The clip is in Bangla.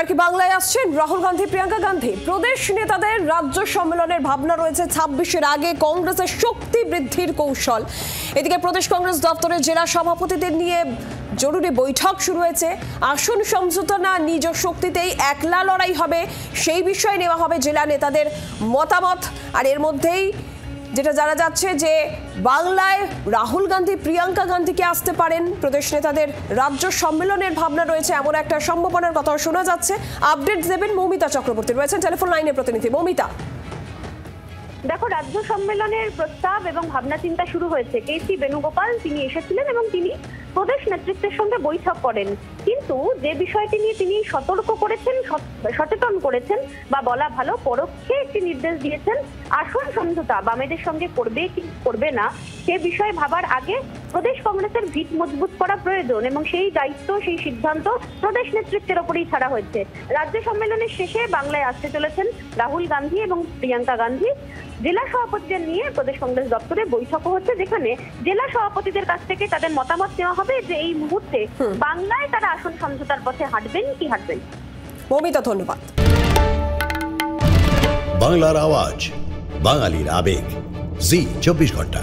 আর কি বাংলায় আসছেন রাহুল গান্ধী, প্রিয়াঙ্কা গান্ধী। প্রদেশ নেতাদের রাজ্য সম্মেলনের ভাবনা রয়েছে 26-এর আগে কংগ্রেসের শক্তি বৃদ্ধির কৌশল। এদিকে প্রদেশ কংগ্রেস দপ্তরের জেলা সভাপতিদের নিয়ে জরুরি বৈঠক শুরু হয়েছে। আসন সমঝোতা না, নিজ শক্তিতেই একলা লড়াই হবে, সেই বিষয়ে নেওয়া হবে জেলা নেতাদের মতামত। আর এর মধ্যেই যেটা জানা যাচ্ছে যে বাংলায় রাহুল গান্ধী, প্রিয়াঙ্কা গান্ধীকে আসতে পারেন। প্রদেশ নেতাদের রাজ্য সম্মেলনের ভাবনা রয়েছে, এমন একটা সম্ভাবনার কথা শোনা যাচ্ছে। আপডেট দেবেন মৌমিতা চক্রবর্তী, রয়েছেন টেলিফোন লাইনে প্রতিনিধি মৌমিতা। দেখো, রাজ্য সম্মেলনের প্রস্তাব এবং ভাবনা চিন্তা শুরু হয়েছে। কেসি বেণুগোপাল তিনি এসেছিলেন এবং তিনি প্রদেশ নেতৃত্বের সঙ্গে বৈঠক করেন, কিন্তু যে বিষয়টি নিয়ে তিনি সতর্ক করেছেন, সচেতন করেছেন বা বলা ভালো পরোক্ষে একটি নির্দেশ দিয়েছেন, আসন সমঝোতা বামেদের সঙ্গে করবে কি করবে না সে বিষয়ে ভাবার আগে প্রদেশ কংগ্রেসের ভিত মজবুত করা প্রয়োজন এবং সেই দায়িত্ব, সেই সিদ্ধান্ত প্রদেশ নেতৃত্বের ওপরেই ছাড়া হয়েছে। রাজ্য সম্মেলনের শেষে বাংলায় আসতে চলেছেন রাহুল গান্ধী এবং প্রিয়াঙ্কা গান্ধী। জেলা সভাপতিদের নিয়ে প্রদেশ কংগ্রেস দপ্তরে বৈঠকও হচ্ছে, যেখানে জেলা সভাপতিদের কাছ থেকে তাদের মতামত নেওয়া হবে যে এই মুহূর্তে বাংলায় তারা আসন সমঝোতার পথে হাঁটবেন কি হাঁটবেন। মৌমিতা, ধন্যবাদ। বাংলার আওয়াজ, বাঙালির আবেগ, জি 24 ঘন্টা।